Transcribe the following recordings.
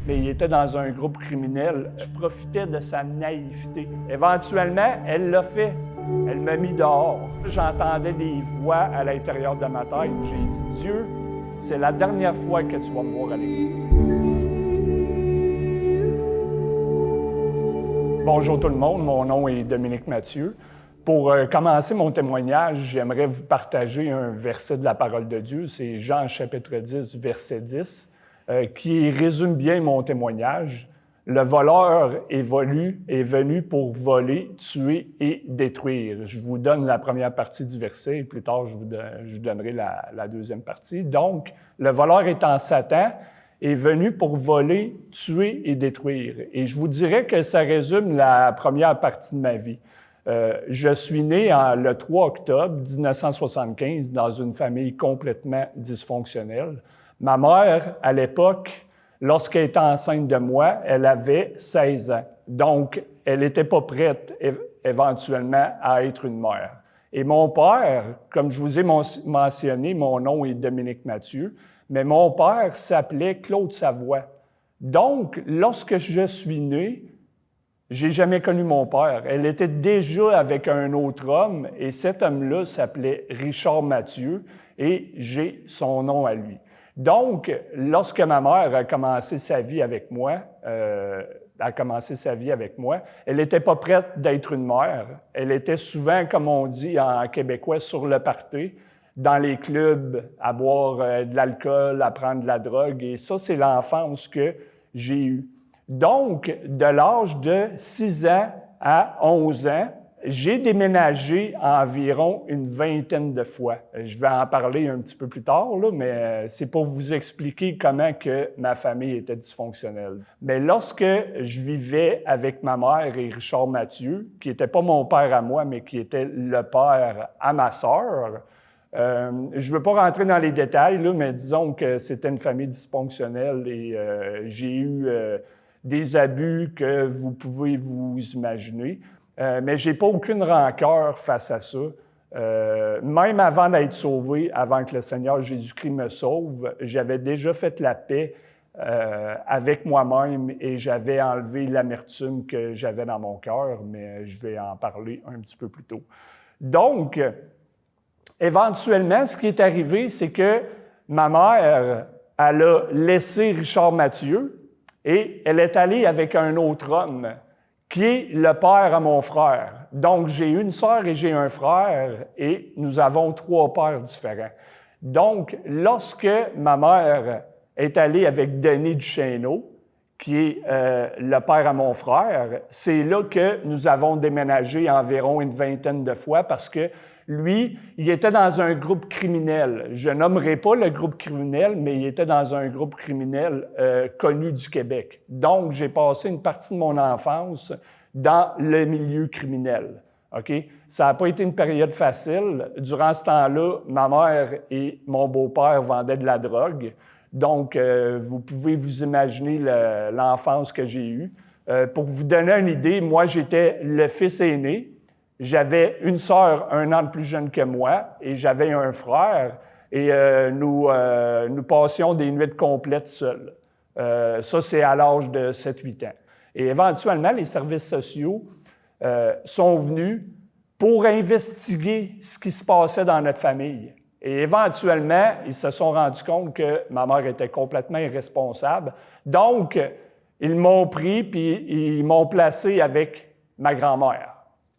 mais il était dans un groupe criminel. Je profitais de sa naïveté. Éventuellement, elle l'a fait. Elle m'a mis dehors. J'entendais des voix à l'intérieur de ma tête. J'ai dit, Dieu, c'est la dernière fois que tu vas me voir à l'église. Bonjour tout le monde, mon nom est Dominique Mathieu. Pour commencer mon témoignage, j'aimerais vous partager un verset de la parole de Dieu. C'est Jean chapitre 10, verset 10, qui résume bien mon témoignage. Le voleur est venu pour voler, tuer et détruire. Je vous donne la première partie du verset et plus tard, je vous donnerai la deuxième partie. Donc, le voleur étant Satan est venu pour voler, tuer et détruire. Et je vous dirais que ça résume la première partie de ma vie. Je suis né le 3 octobre 1975 dans une famille complètement dysfonctionnelle. Ma mère, à l'époque, lorsqu'elle était enceinte de moi, elle avait 16 ans. Donc, elle n'était pas prête éventuellement à être une mère. Et mon père, comme je vous ai mentionné, mon nom est Dominique Mathieu, mais mon père s'appelait Claude Savoie. Donc, lorsque je suis né, j'ai jamais connu mon père. Elle était déjà avec un autre homme et cet homme-là s'appelait Richard Mathieu et j'ai son nom à lui. Donc, lorsque ma mère a commencé sa vie avec moi, elle n'était pas prête d'être une mère. Elle était souvent, comme on dit en québécois, sur le party, dans les clubs, à boire de l'alcool, à prendre de la drogue. Et ça, c'est l'enfance que j'ai eue. Donc, de l'âge de 6 ans à 11 ans, j'ai déménagé environ une vingtaine de fois. Je vais en parler un petit peu plus tard, là, mais c'est pour vous expliquer comment que ma famille était dysfonctionnelle. Mais lorsque je vivais avec ma mère et Richard Mathieu, qui n'était pas mon père à moi, mais qui était le père à ma sœur, je ne veux pas rentrer dans les détails, là, mais disons que c'était une famille dysfonctionnelle et j'ai eu des abus que vous pouvez vous imaginer. Mais je n'ai pas aucune rancœur face à ça. Même avant d'être sauvé, avant que le Seigneur Jésus-Christ me sauve, j'avais déjà fait la paix avec moi-même et j'avais enlevé l'amertume que j'avais dans mon cœur, mais je vais en parler un petit peu plus tôt. Donc, éventuellement, ce qui est arrivé, c'est que ma mère, elle a laissé Richard Mathieu et elle est allée avec un autre homme qui est le père à mon frère. Donc, j'ai une sœur et j'ai un frère et nous avons 3 pères différents. Donc, lorsque ma mère est allée avec Denis Duchesneau, qui est le père à mon frère, c'est là que nous avons déménagé environ une vingtaine de fois parce que lui, il était dans un groupe criminel. Je nommerai pas le groupe criminel, mais il était dans un groupe criminel connu du Québec. Donc, j'ai passé une partie de mon enfance dans le milieu criminel. OK? Ça n'a pas été une période facile. Durant ce temps-là, ma mère et mon beau-père vendaient de la drogue. Donc, vous pouvez vous imaginer l'enfance que j'ai eue. Pour vous donner une idée, moi, j'étais le fils aîné. J'avais une sœur 1 an de plus jeune que moi et j'avais un frère et nous passions des nuits complètes seuls. Ça, c'est à l'âge de 7-8 ans. Et éventuellement, les services sociaux sont venus pour investiguer ce qui se passait dans notre famille. Et éventuellement, ils se sont rendus compte que ma mère était complètement irresponsable. Donc, ils m'ont pris puis ils m'ont placé avec ma grand-mère.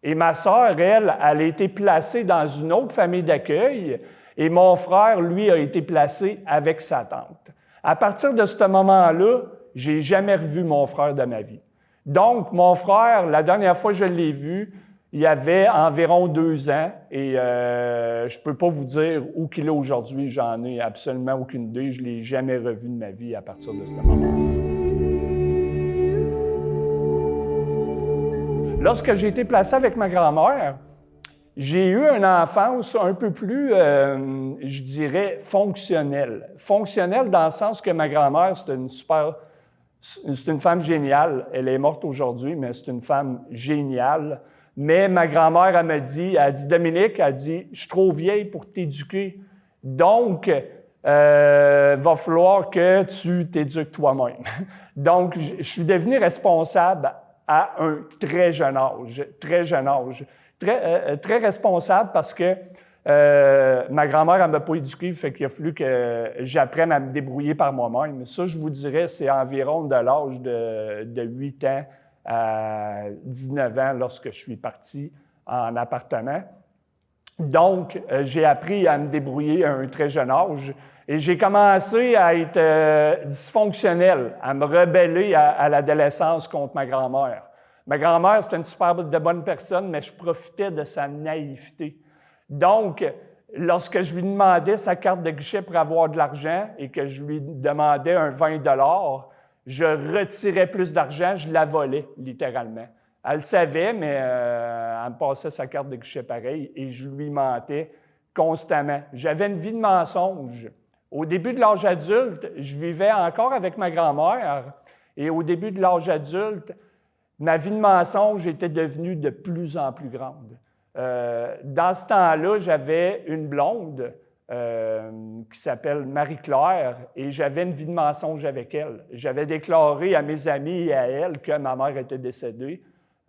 Et ma sœur, elle a été placée dans une autre famille d'accueil et mon frère, lui, a été placé avec sa tante. À partir de ce moment-là, j'ai jamais revu mon frère de ma vie. Donc, mon frère, la dernière fois que je l'ai vu, il avait environ 2 ans et je peux pas vous dire où qu'il est aujourd'hui, j'en ai absolument aucune idée. Je l'ai jamais revu de ma vie à partir de ce moment-là. Lorsque j'ai été placé avec ma grand-mère, j'ai eu une enfance un peu plus, je dirais, fonctionnelle. Fonctionnelle dans le sens que ma grand-mère, c'est une femme géniale. Elle est morte aujourd'hui, mais c'est une femme géniale. Mais ma grand-mère, elle dit, Dominique, elle dit, je suis trop vieille pour t'éduquer. Donc, va falloir que tu t'éduques toi-même. Donc, je suis devenu responsable à un très jeune âge, très responsable parce que ma grand-mère, elle ne m'a pas éduqué, fait qu'il a fallu que j'apprenne à me débrouiller par moi-même. Ça, je vous dirais, c'est environ de l'âge de 8 ans à 19 ans lorsque je suis parti en appartement. Donc, j'ai appris à me débrouiller à un très jeune âge et j'ai commencé à être dysfonctionnel, à me rebeller à l'adolescence contre ma grand-mère. Ma grand-mère, c'était une super de bonne personne, mais je profitais de sa naïveté. Donc, lorsque je lui demandais sa carte de guichet pour avoir de l'argent et que je lui demandais un 20 $, je retirais plus d'argent, je la volais, littéralement. Elle le savait, mais elle me passait sa carte de guichet pareil et je lui mentais constamment. J'avais une vie de mensonge. Au début de l'âge adulte, je vivais encore avec ma grand-mère et au début de l'âge adulte, ma vie de mensonge était devenue de plus en plus grande. Dans ce temps-là, j'avais une blonde qui s'appelle Marie-Claire et j'avais une vie de mensonge avec elle. J'avais déclaré à mes amis et à elle que ma mère était décédée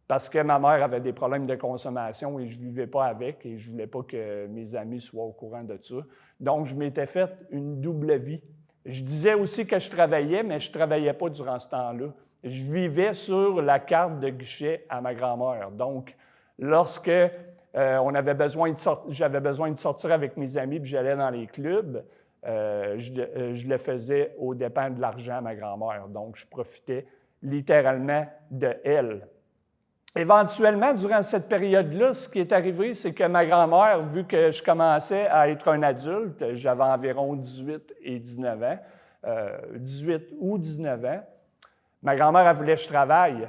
parce que ma mère avait des problèmes de consommation et je ne vivais pas avec et je ne voulais pas que mes amis soient au courant de ça. Donc, je m'étais fait une double vie. Je disais aussi que je travaillais, mais je ne travaillais pas durant ce temps-là. Je vivais sur la carte de guichet à ma grand-mère. Donc, lorsque j'avais besoin de sortir avec mes amis et j'allais dans les clubs, je le faisais aux dépens de l'argent à ma grand-mère. Donc, je profitais littéralement de elle. Éventuellement, durant cette période-là, ce qui est arrivé, c'est que ma grand-mère, vu que je commençais à être un adulte, j'avais environ 18 et 19 ans, 18 ou 19 ans, ma grand-mère, elle voulait que je travaille,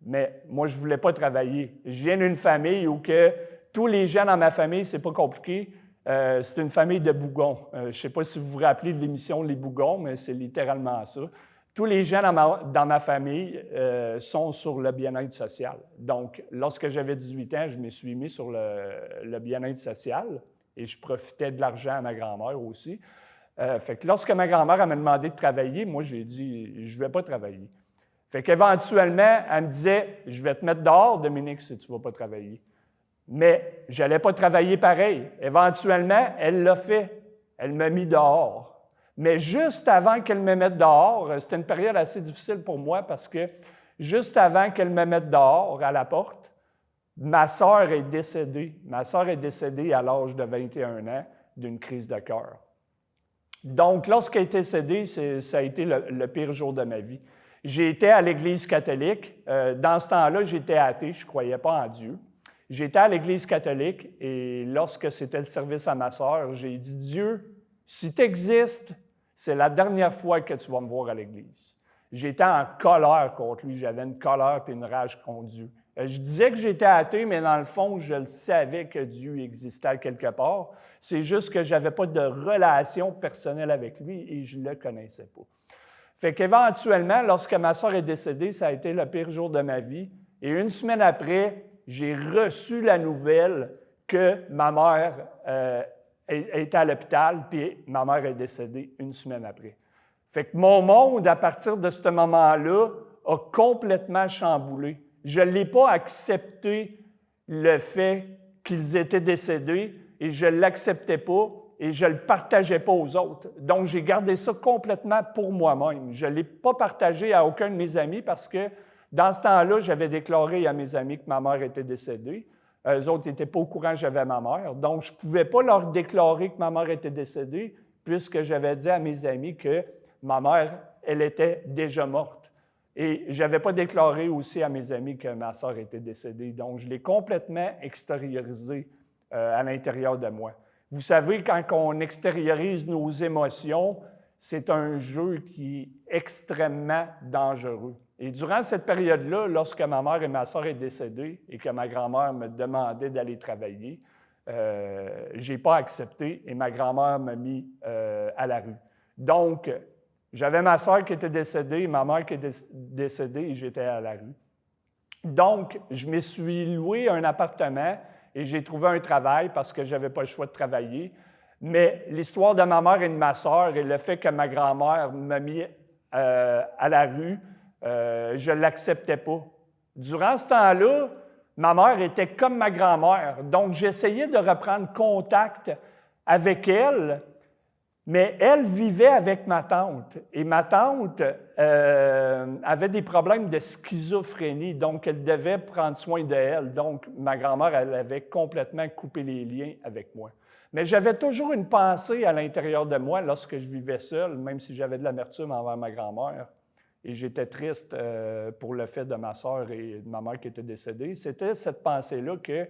mais moi, je ne voulais pas travailler. Je viens d'une famille où que tous les gens dans ma famille, c'est pas compliqué, c'est une famille de bougons. Je ne sais pas si vous vous rappelez de l'émission Les Bougons, mais c'est littéralement ça. Tous les gens dans ma famille sont sur le bien-être social. Donc, lorsque j'avais 18 ans, je me suis mis sur le bien-être social et je profitais de l'argent à ma grand-mère aussi. Fait que lorsque ma grand-mère m'a demandé de travailler, moi, j'ai dit « je ne vais pas travailler ». Fait qu'éventuellement, elle me disait « je vais te mettre dehors, Dominique, si tu ne vas pas travailler ». Mais je n'allais pas travailler pareil. Éventuellement, elle l'a fait. Elle m'a mis dehors. Mais juste avant qu'elle me mette dehors, c'était une période assez difficile pour moi parce que juste avant qu'elle me mette dehors à la porte, ma sœur est décédée. Ma sœur est décédée à l'âge de 21 ans d'une crise de cœur. Donc, lorsqu'elle est décédée, ça a été le pire jour de ma vie. J'ai été à l'Église catholique. Dans ce temps-là, j'étais athée, je ne croyais pas en Dieu. J'étais à l'Église catholique et lorsque c'était le service à ma sœur, j'ai dit « Dieu, si tu existes, c'est la dernière fois que tu vas me voir à l'Église. » J'étais en colère contre lui. J'avais une colère et une rage contre Dieu. Je disais que j'étais athée, mais dans le fond, je le savais que Dieu existait quelque part. C'est juste que je n'avais pas de relation personnelle avec lui et je ne le connaissais pas. Fait qu'éventuellement, lorsque ma sœur est décédée, ça a été le pire jour de ma vie. Et une semaine après, j'ai reçu la nouvelle que ma mère était à l'hôpital, puis ma mère est décédée une semaine après. Fait que mon monde, à partir de ce moment-là, a complètement chamboulé. Je ne l'ai pas accepté le fait qu'ils étaient décédés et je ne l'acceptais pas et je ne le partageais pas aux autres. Donc, j'ai gardé ça complètement pour moi-même. Je ne l'ai pas partagé à aucun de mes amis parce que dans ce temps-là, j'avais déclaré à mes amis que ma mère était décédée. Eux autres n'étaient pas au courant que j'avais ma mère. Donc, je ne pouvais pas leur déclarer que ma mère était décédée puisque j'avais dit à mes amis que ma mère, elle était déjà morte. Et je n'avais pas déclaré aussi à mes amis que ma sœur était décédée. Donc, je l'ai complètement extériorisé à l'intérieur de moi. Vous savez, quand on extériorise nos émotions, c'est un jeu qui est extrêmement dangereux. Et durant cette période-là, lorsque ma mère et ma sœur sont décédées et que ma grand-mère me demandait d'aller travailler, je n'ai pas accepté et ma grand-mère m'a mis à la rue. Donc, j'avais ma sœur qui était décédée, ma mère qui était décédée et j'étais à la rue. Donc, je me suis loué un appartement et j'ai trouvé un travail parce que je n'avais pas le choix de travailler. Mais l'histoire de ma mère et de ma sœur et le fait que ma grand-mère m'a mis à la rue, je ne l'acceptais pas. Durant ce temps-là, ma mère était comme ma grand-mère. Donc, j'essayais de reprendre contact avec elle, mais elle vivait avec ma tante. Et ma tante avait des problèmes de schizophrénie, donc elle devait prendre soin d'elle. Donc, ma grand-mère, elle avait complètement coupé les liens avec moi. Mais j'avais toujours une pensée à l'intérieur de moi lorsque je vivais seul, même si j'avais de l'amertume envers ma grand-mère. Et j'étais triste pour le fait de ma sœur et de ma mère qui étaient décédées. C'était cette pensée-là que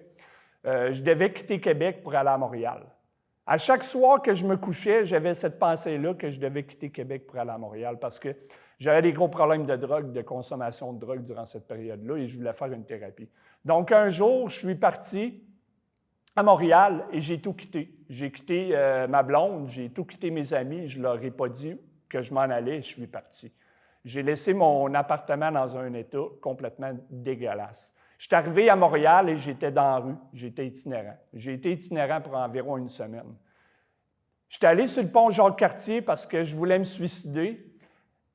je devais quitter Québec pour aller à Montréal. À chaque soir que je me couchais, j'avais cette pensée-là que je devais quitter Québec pour aller à Montréal parce que j'avais des gros problèmes de drogue, de consommation de drogue durant cette période-là et je voulais faire une thérapie. Donc, un jour, je suis parti à Montréal et j'ai tout quitté. J'ai quitté ma blonde, j'ai tout quitté mes amis, je ne leur ai pas dit que je m'en allais, je suis parti. J'ai laissé mon appartement dans un état complètement dégueulasse. Je suis arrivé à Montréal et j'étais dans la rue, j'étais itinérant. J'ai été itinérant pour environ une semaine. J'étais allé sur le pont Jacques-Cartier parce que je voulais me suicider,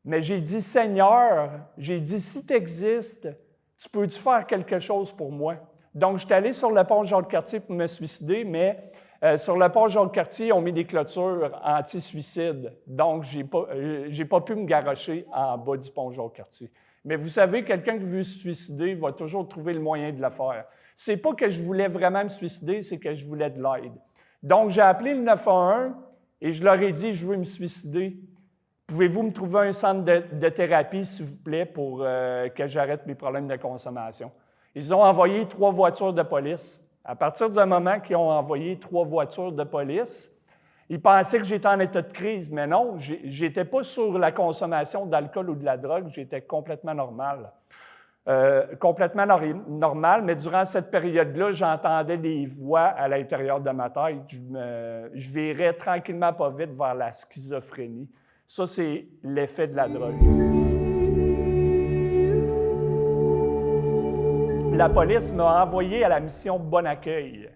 mais j'ai dit, Seigneur, j'ai dit, si tu existes, tu peux-tu faire quelque chose pour moi? Donc, j'étais allé sur le pont Jacques-Cartier pour me suicider, mais sur le pont Jacques-Cartier, on met des clôtures anti-suicide. Donc, je n'ai pas pu me garrocher en bas du pont Jacques-Cartier. Mais vous savez, quelqu'un qui veut se suicider va toujours trouver le moyen de le faire. Ce n'est pas que je voulais vraiment me suicider, c'est que je voulais de l'aide. Donc, j'ai appelé le 911 et je leur ai dit, je veux me suicider. Pouvez-vous me trouver un centre de thérapie, s'il vous plaît, pour que j'arrête mes problèmes de consommation? Ils ont envoyé 3 voitures de police. À partir du moment qu'ils ont envoyé 3 voitures de police, ils pensaient que j'étais en état de crise, mais non, je n'étais pas sur la consommation d'alcool ou de la drogue, j'étais complètement normal. Normal, mais durant cette période-là, j'entendais des voix à l'intérieur de ma tête. Je virais tranquillement pas vite vers la schizophrénie. Ça, c'est l'effet de la drogue. La police m'a envoyé à la mission Bon Accueil.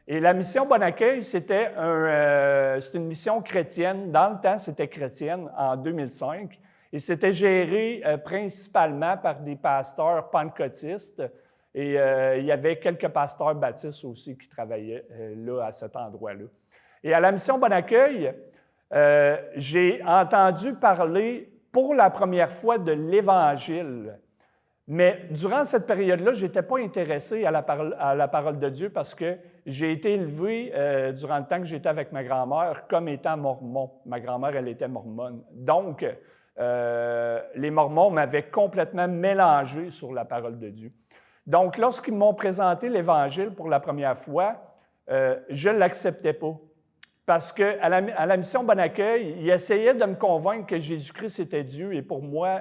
Et la mission Bon Accueil, c'était une mission chrétienne. Dans le temps, c'était chrétienne en 2005. Et c'était géré principalement par des pasteurs pentecôtistes. Et il y avait quelques pasteurs baptistes aussi qui travaillaient là, à cet endroit-là. Et à la mission Bon Accueil, j'ai entendu parler pour la première fois de l'Évangile. Mais durant cette période-là, je n'étais pas intéressé à la parole de Dieu parce que j'ai été élevé durant le temps que j'étais avec ma grand-mère comme étant mormon. Ma grand-mère, elle était mormone. Donc, les mormons m'avaient complètement mélangé sur la parole de Dieu. Donc, lorsqu'ils m'ont présenté l'Évangile pour la première fois, je ne l'acceptais pas. Parce qu'à la mission Bon Accueil, ils essayaient de me convaincre que Jésus-Christ était Dieu et pour moi,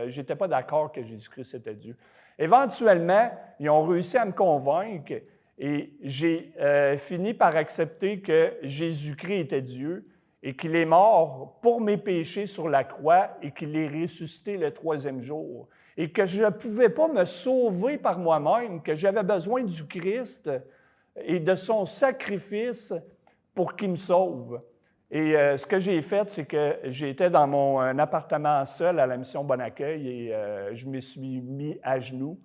je n'étais pas d'accord que Jésus-Christ était Dieu. Éventuellement, ils ont réussi à me convaincre et j'ai fini par accepter que Jésus-Christ était Dieu et qu'il est mort pour mes péchés sur la croix et qu'il est ressuscité le 3e jour. Et que je ne pouvais pas me sauver par moi-même, que j'avais besoin du Christ et de son sacrifice pour qu'il me sauve. Et ce que j'ai fait, c'est que j'étais dans mon appartement seul à la mission Bon Accueil et je me suis mis à genoux,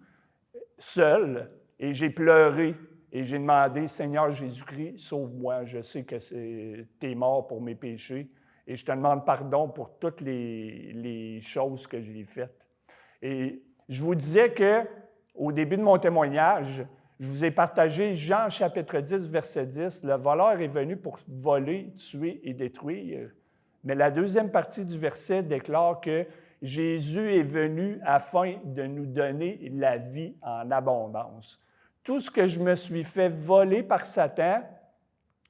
seul, et j'ai pleuré et j'ai demandé, Seigneur Jésus-Christ, sauve-moi, je sais que tu es mort pour mes péchés et je te demande pardon pour toutes les choses que j'ai faites. Et je vous disais qu'au début de mon témoignage, je vous ai partagé Jean chapitre 10, verset 10. Le voleur est venu pour voler, tuer et détruire. Mais la deuxième partie du verset déclare que Jésus est venu afin de nous donner la vie en abondance. Tout ce que je me suis fait voler par Satan,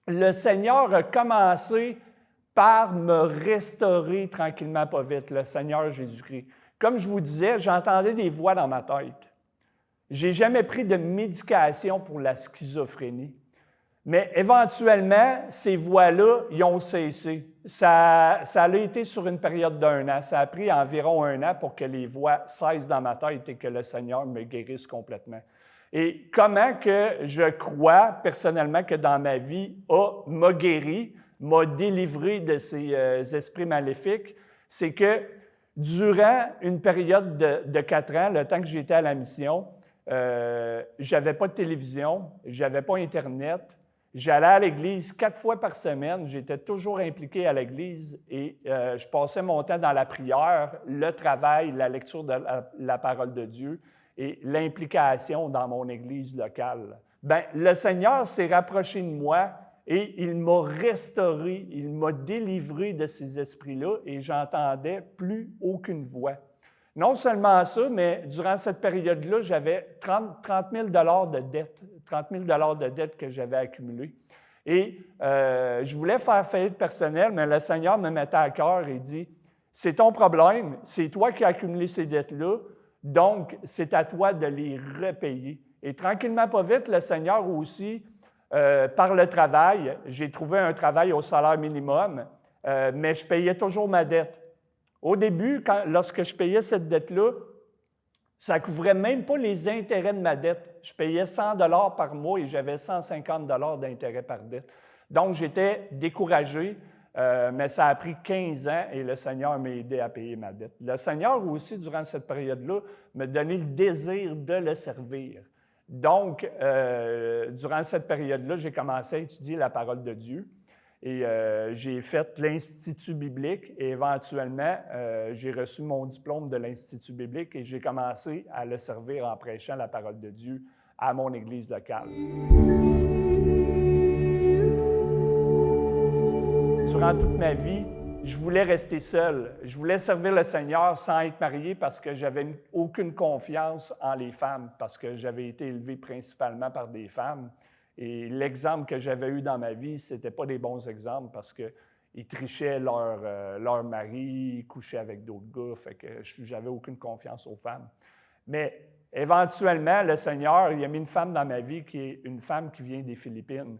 le Seigneur a commencé par me restaurer tranquillement, pas vite, le Seigneur Jésus-Christ. Comme je vous disais, j'entendais des voix dans ma tête. Je n'ai jamais pris de médication pour la schizophrénie. Mais éventuellement, ces voix-là, ils ont cessé. Ça a été sur une période d'1 an. Ça a pris environ 1 an pour que les voix cessent dans ma tête et que le Seigneur me guérisse complètement. Et comment que je crois personnellement que dans ma vie m'a guéri? m'a délivré de ces esprits maléfiques, c'est que durant une période de 4 ans, le temps que j'étais à la mission, j'avais pas de télévision, j'avais pas Internet, j'allais à l'église 4 fois par semaine, j'étais toujours impliqué à l'église et je passais mon temps dans la prière, le travail, la lecture de la parole de Dieu et l'implication dans mon église locale. Bien, le Seigneur s'est rapproché de moi et il m'a restauré, il m'a délivré de ces esprits-là et j'entendais plus aucune voix. Non seulement ça, mais durant cette période-là, j'avais 30 000 de dettes, 30 000 de dettes que j'avais accumulées. Et je voulais faire faillite personnelle, mais le Seigneur me mettait à cœur et dit, « C'est ton problème, c'est toi qui as accumulé ces dettes-là, donc c'est à toi de les repayer. » Et tranquillement, pas vite, le Seigneur aussi, par le travail, j'ai trouvé un travail au salaire minimum, mais je payais toujours ma dette. Au début, lorsque je payais cette dette-là, ça ne couvrait même pas les intérêts de ma dette. Je payais 100 $ par mois et j'avais 150 $ d'intérêt par dette. Donc, j'étais découragé, mais ça a pris 15 ans et le Seigneur m'a aidé à payer ma dette. Le Seigneur aussi, durant cette période-là, m'a donné le désir de le servir. Donc, durant cette période-là, j'ai commencé à étudier la parole de Dieu et j'ai fait l'Institut biblique et éventuellement, j'ai reçu mon diplôme de l'Institut biblique et j'ai commencé à le servir en prêchant la parole de Dieu à mon église locale. Durant toute ma vie, je voulais rester seul. Je voulais servir le Seigneur sans être marié parce que j'avais aucune confiance en les femmes, parce que j'avais été élevé principalement par des femmes. Et l'exemple que j'avais eu dans ma vie, ce n'était pas des bons exemples parce qu'ils trichaient leur mari, ils couchaient avec d'autres gars, fait que j'avais aucune confiance aux femmes. Mais éventuellement, le Seigneur, il a mis une femme dans ma vie qui est une femme qui vient des Philippines.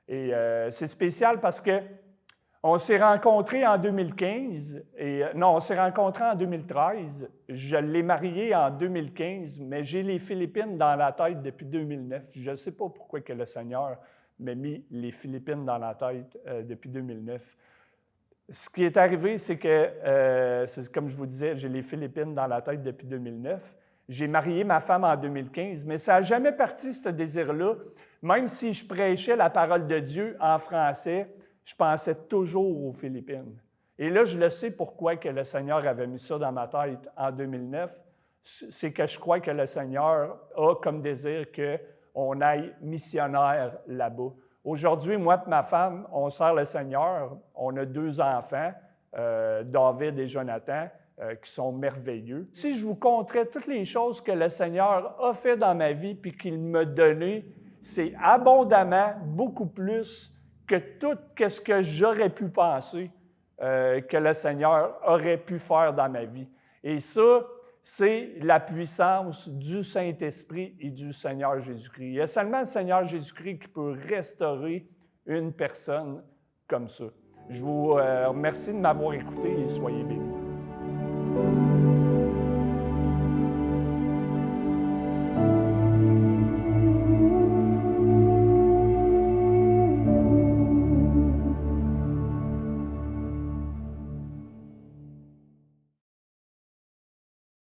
Et c'est spécial parce que on s'est rencontrés en 2015, on s'est rencontrés en 2013. Je l'ai mariée en 2015, mais j'ai les Philippines dans la tête depuis 2009. Je ne sais pas pourquoi que le Seigneur m'a mis les Philippines dans la tête depuis 2009. Ce qui est arrivé, c'est que, comme je vous disais, j'ai les Philippines dans la tête depuis 2009. J'ai marié ma femme en 2015, mais ça n'a jamais parti, ce désir-là. Même si je prêchais la parole de Dieu en français, je pensais toujours aux Philippines. Et là, je le sais pourquoi que le Seigneur avait mis ça dans ma tête en 2009. C'est que je crois que le Seigneur a comme désir qu'on aille missionnaire là-bas. Aujourd'hui, moi et ma femme, on sert le Seigneur. On a 2 enfants, David et Jonathan, qui sont merveilleux. Si je vous conterais toutes les choses que le Seigneur a fait dans ma vie puis qu'il m'a donné, c'est abondamment, beaucoup plus que tout ce que j'aurais pu penser que le Seigneur aurait pu faire dans ma vie. Et ça, c'est la puissance du Saint-Esprit et du Seigneur Jésus-Christ. Il y a seulement le Seigneur Jésus-Christ qui peut restaurer une personne comme ça. Je vous remercie de m'avoir écouté et soyez bénis.